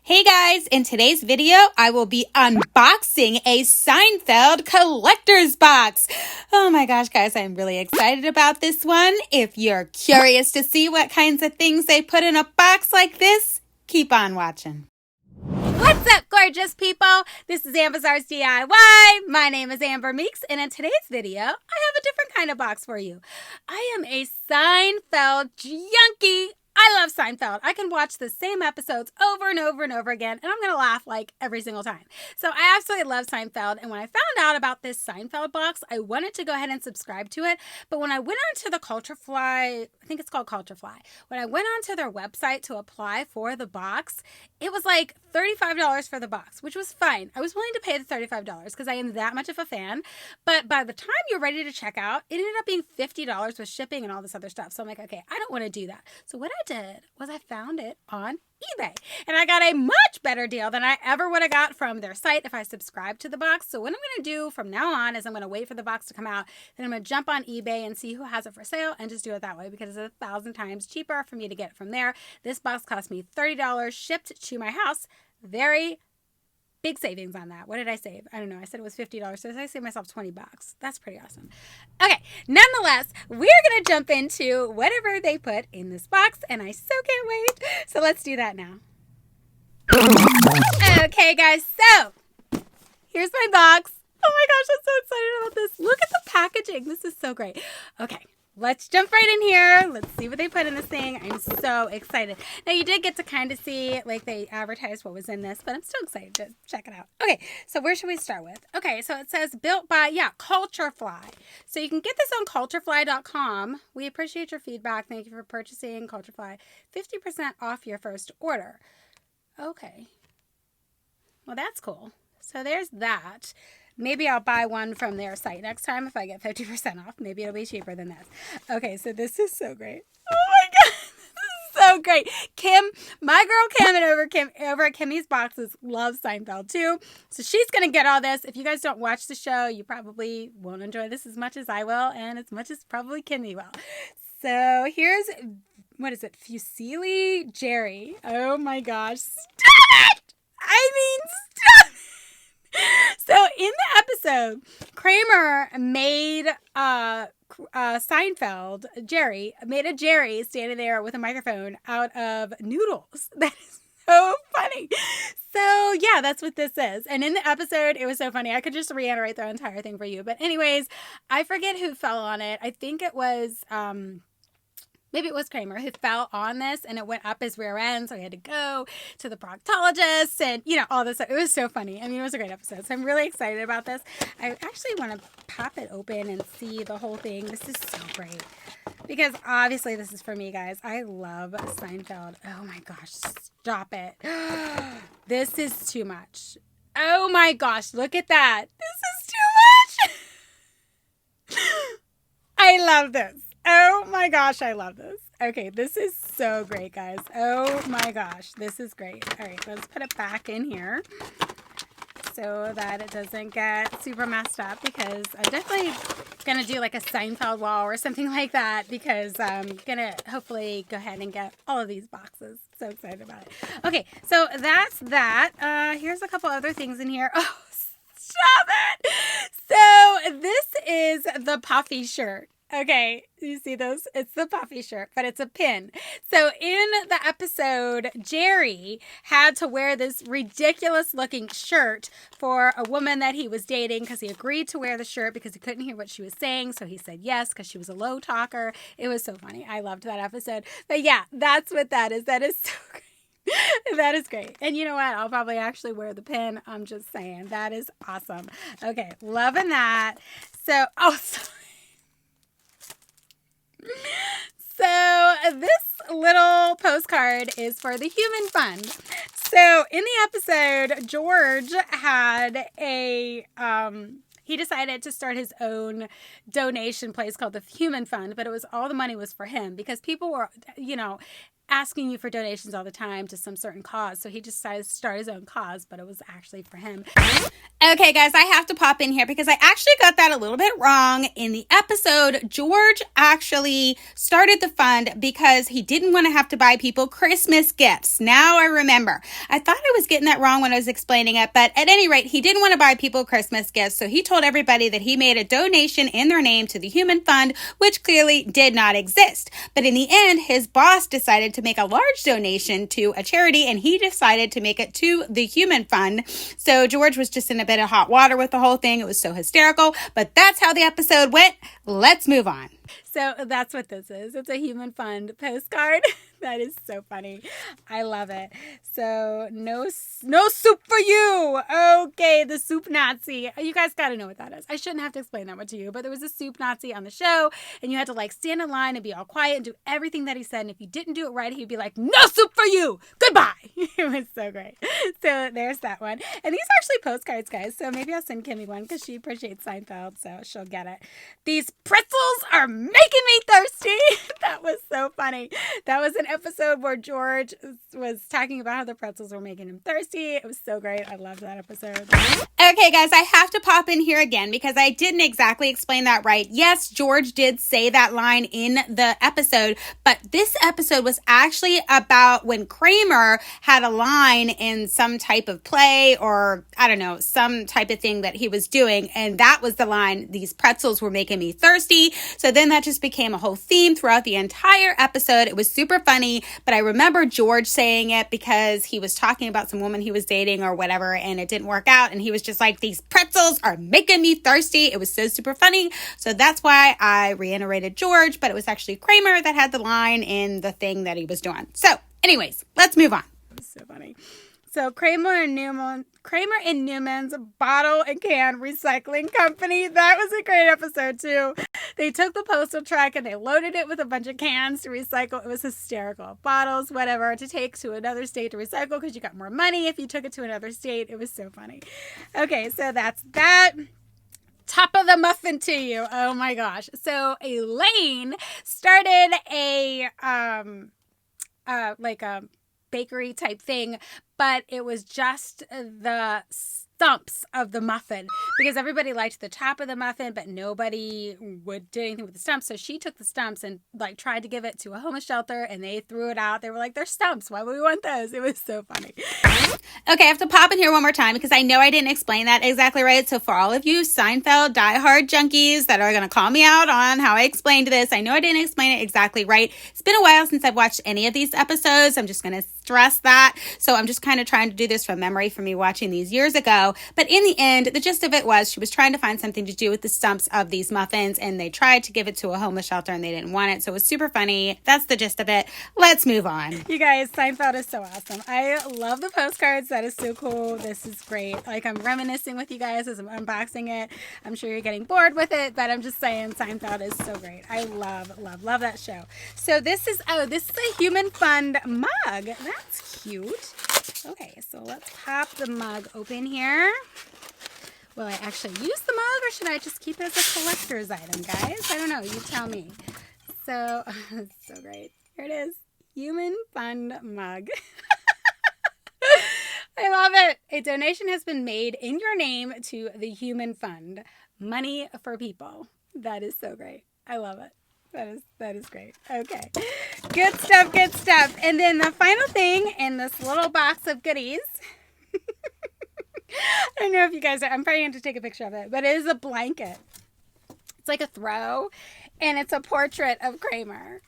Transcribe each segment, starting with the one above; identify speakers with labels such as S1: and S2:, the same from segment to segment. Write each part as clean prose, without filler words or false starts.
S1: Hey guys, in today's video, I will be unboxing a Seinfeld collector's box. Oh my gosh, guys, I'm really excited about this one. If you're curious to see what kinds of things they put in a box like this, keep on watching. What's up, gorgeous people? This is Amber's DIY. My name is Amber Meeks, and in today's video, I have a different kind of box for you. I am a Seinfeld junkie. I love Seinfeld. I can watch the same episodes over and over and over again, and I'm going to laugh like every single time. So I absolutely love Seinfeld, and when I found out about this Seinfeld box, I wanted to go ahead and subscribe to it, but when I went onto the Culturefly, I think it's called Culturefly, when I went onto their website to apply for the box, it was like $35 for the box, which was fine. I was willing to pay the $35 because I am that much of a fan, but by the time you're ready to check out, it ended up being $50 with shipping and all this other stuff. So I'm like, okay, I don't want to do that. So what I did was I found it on eBay, and I got a much better deal than I ever would have got from their site if I subscribed to the box. So what I'm going to do from now on is I'm going to wait for the box to come out, then I'm going to jump on eBay and see who has it for sale and just do it that way because it's 1,000 times cheaper for me to get it from there. This box cost me $30 shipped to my house. Very big savings on that. What did I save? I don't know. I said it was $50, so I saved myself $20. That's pretty awesome. Okay, nonetheless, we're going to jump into whatever they put in this box, and I so can't wait. So let's do that now. Okay, guys, so here's my box. Oh my gosh, I'm so excited about this. Look at the packaging. This is so great. Okay. Let's jump right in here. Let's see what they put in this thing. I'm so excited. Now, you did get to kind of see, like, they advertised what was in this, but I'm still excited to check it out. Okay, so where should we start with? Okay, so it says built by, Culturefly. So you can get this on culturefly.com. We appreciate your feedback. Thank you for purchasing Culturefly. 50% off your first order. Okay. Well, that's cool. So there's that. Maybe I'll buy one from their site next time if I get 50% off. Maybe it'll be cheaper than this. Okay, so this is so great. Oh my God, this is so great. Kim, my girl Kim, and over at Kimmy's Boxes loves Seinfeld too. So she's going to get all this. If you guys don't watch the show, you probably won't enjoy this as much as I will and as much as probably Kimmy will. So here's, what is it, Fusilli Jerry. Oh my gosh. Stop it! I mean, stop it! So in the episode, Kramer made Seinfeld, Jerry, made a Jerry standing there with a microphone out of noodles. That is so funny. So yeah, that's what this is. And in the episode, it was so funny. I could just reiterate the entire thing for you. But anyways, I forget who fell on it. I think it was... maybe it was Kramer who fell on this and it went up his rear end. So he had to go to the proctologist and, all this stuff. It was so funny. I mean, it was a great episode. So I'm really excited about this. I actually want to pop it open and see the whole thing. This is so great because obviously this is for me, guys. I love Seinfeld. Oh my gosh. Stop it. This is too much. Oh my gosh. Look at that. This is too much. I love this. Oh my gosh, I love this. Okay, this is so great, guys. Oh my gosh, this is great. All right, let's put it back in here so that it doesn't get super messed up because I'm definitely going to do like a Seinfeld wall or something like that because I'm going to hopefully go ahead and get all of these boxes. So excited about it. Okay, so that's that. Here's a couple other things in here. Oh, stop it! So this is the puffy shirt. Okay, you see those? It's the puffy shirt, but it's a pin. So in the episode, Jerry had to wear this ridiculous looking shirt for a woman that he was dating because he agreed to wear the shirt because he couldn't hear what she was saying. So he said yes because she was a low talker. It was so funny. I loved that episode. But yeah, that's what that is. That is so great. That is great. And you know what? I'll probably actually wear the pin. I'm just saying. That is awesome. Okay, loving that. So, sorry. So this little postcard is for the Human Fund. So in the episode, George had he decided to start his own donation place called the Human Fund, but all the money was for him because people were, asking you for donations all the time to some certain cause. So he just decided to start his own cause, but it was actually for him. Okay, guys, I have to pop in here because I actually got that a little bit wrong. In the episode, George actually started the fund because he didn't want to have to buy people Christmas gifts. Now I remember. I thought I was getting that wrong when I was explaining it, but at any rate, he didn't want to buy people Christmas gifts, so he told everybody that he made a donation in their name to the Human Fund, which clearly did not exist. But in the end, his boss decided to make a large donation to a charity, and he decided to make it to the Human Fund. So George was just in a bit of hot water with the whole thing. It was so hysterical, but that's how the episode went. Let's move on. So that's what this is. It's a Human Fund postcard. That is so funny. I love it. So no soup for you. Okay, the soup Nazi. You guys got to know what that is. I shouldn't have to explain that one to you, but there was a soup Nazi on the show, and you had to like stand in line and be all quiet and do everything that he said. And if you didn't do it right, he'd be like, "No soup for you. Goodbye." It was so great. So there's that one. And these are actually postcards, guys. So maybe I'll send Kimmy one because she appreciates Seinfeld, so she'll get it. These pretzels are making me thirsty. That was so funny. That was an episode where George was talking about how the pretzels were making him thirsty. It was so great. I loved that episode. Okay, guys, I have to pop in here again because I didn't exactly explain that right. Yes, George did say that line in the episode, but this episode was actually about when Kramer had a line in some type of play or, I don't know, some type of thing that he was doing, and that was the line, "These pretzels were making me thirsty." So then that just became a whole theme throughout the entire episode. It was super funny, but I remember George saying it because he was talking about some woman he was dating or whatever, and it didn't work out, and he was just like, "These pretzels are making me thirsty." It was so super funny. So that's why I reiterated George, but it was actually Kramer that had the line in the thing that he was doing. So anyways, let's move on. It was so funny. So Kramer and Newman's Bottle and Can Recycling Company. That was a great episode too. They took the postal truck and they loaded it with a bunch of cans to recycle. It was hysterical. Bottles, whatever, to take to another state to recycle because you got more money if you took it to another state. It was so funny. Okay, so that's that. Top of the muffin to you. Oh my gosh. So Elaine started a bakery type thing, but it was just the stumps of the muffin because everybody liked the top of the muffin, but nobody would do anything with the stumps. So she took the stumps and like tried to give it to a homeless shelter, and they threw it out. They were like, "They're stumps. Why would we want those?" It was so funny. Okay, I have to pop in here one more time because I know I didn't explain that exactly right. So for all of you Seinfeld diehard junkies that are going to call me out on how I explained this, I know I didn't explain it exactly right. It's been a while since I've watched any of these episodes. I'm just going to stress that. So I'm just kind of trying to do this from memory from me watching these years ago. But in the end, the gist of it was she was trying to find something to do with the stumps of these muffins, and they tried to give it to a homeless shelter and they didn't want it. So it was super funny. That's the gist of it. Let's move on. You guys, Seinfeld is so awesome. I love the postcards. That is so cool. This is great. Like, I'm reminiscing with you guys as I'm unboxing it. I'm sure you're getting bored with it, but I'm just saying Seinfeld is so great. I love that show. So this is a Human Fund mug. That's cute. Okay, so let's pop the mug open here. Will I actually use the mug, or should I just keep it as a collector's item, guys? I don't know. You tell me. So, it's so great. Here it is. Human Fund mug. I love it. A donation has been made in your name to the Human Fund. Money for people. That is so great. I love it. That is great. Okay. Good stuff, good stuff. And then the final thing in this little box of goodies. I don't know if you guys are, I'm probably going to take a picture of it, but it is a blanket. It's like a throw, and it's a portrait of Kramer.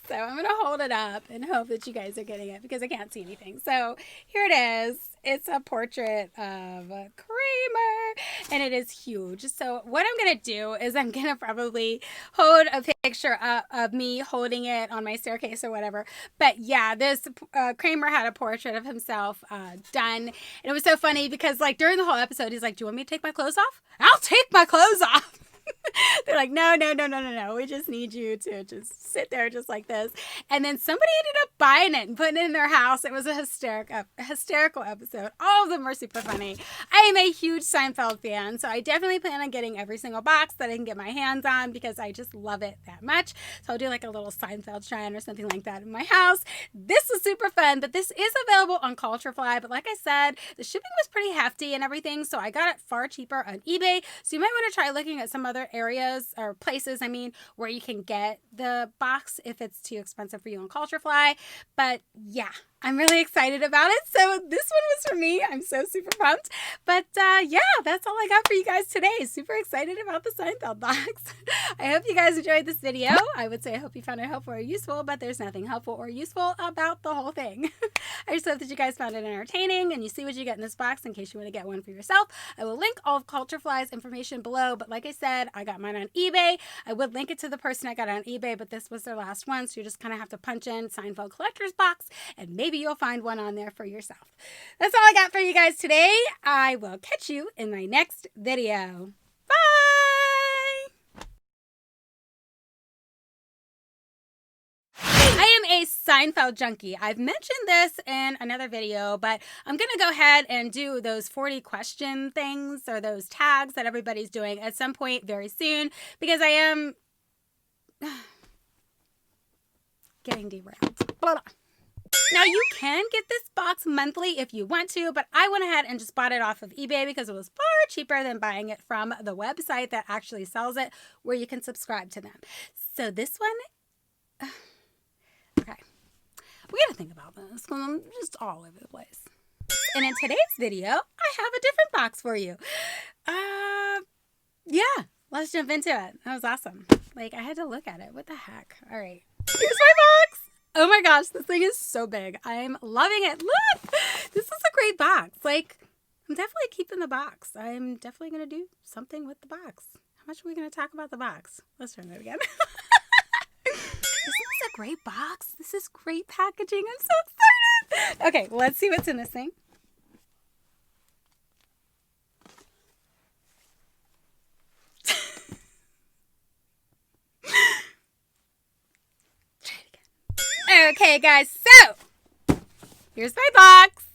S1: So I'm going to hold it up and hope that you guys are getting it because I can't see anything. So here it is. It's a portrait of Kramer, and it is huge. So what I'm going to do is I'm going to probably hold a picture of me holding it on my staircase or whatever. But yeah, this Kramer had a portrait of himself done. And it was so funny because like during the whole episode, he's like, "Do you want me to take my clothes off? I'll take my clothes off." They're like, no, no, no, no, no, no. We just need you to just sit there just like this. And then somebody ended up buying it and putting it in their house. It was a hysterical episode. All of them were super funny. I am a huge Seinfeld fan, so I definitely plan on getting every single box that I can get my hands on because I just love it that much. So I'll do like a little Seinfeld shrine or something like that in my house. This was super fun, but this is available on Culturefly. But like I said, the shipping was pretty hefty and everything, so I got it far cheaper on eBay. So you might want to try looking at some other areas or places, where you can get the box if it's too expensive for you on Culturefly. But yeah, I'm really excited about it. So this one was for me. I'm so super pumped. But yeah, that's all I got for you guys today. Super excited about the Seinfeld box. I hope you guys enjoyed this video. I would say I hope you found it helpful or useful, but there's nothing helpful or useful about the whole thing. I just hope that you guys found it entertaining and you see what you get in this box in case you want to get one for yourself. I will link all of Culturefly's information below, but like I said, I got mine on eBay. I would link it to the person I got on eBay, but this was their last one, so you just kind of have to punch in Seinfeld Collector's Box and maybe you'll find one on there for yourself. That's all I got for you guys today. I will catch you in my next video. Bye! I am a Seinfeld junkie. I've mentioned this in another video, but I'm going to go ahead and do those 40 question things or those tags that everybody's doing at some point very soon because I am getting derailed. Blah, blah. Now, you can get this box monthly if you want to, but I went ahead and just bought it off of eBay because it was far cheaper than buying it from the website that actually sells it, where you can subscribe to them. So this one, okay, we got to think about this because I'm just all over the place. And in today's video, I have a different box for you. Yeah, let's jump into it. That was awesome. Like, I had to look at it. What the heck? All right, here's my box. Oh my gosh, this thing is so big. I'm loving it. Look, this is a great box. Like, I'm definitely keeping the box. I'm definitely going to do something with the box. How much are we going to talk about the box? Let's turn it again. This is a great box. This is great packaging. I'm so excited. Okay, let's see what's in this thing. Okay, guys, so here's my box.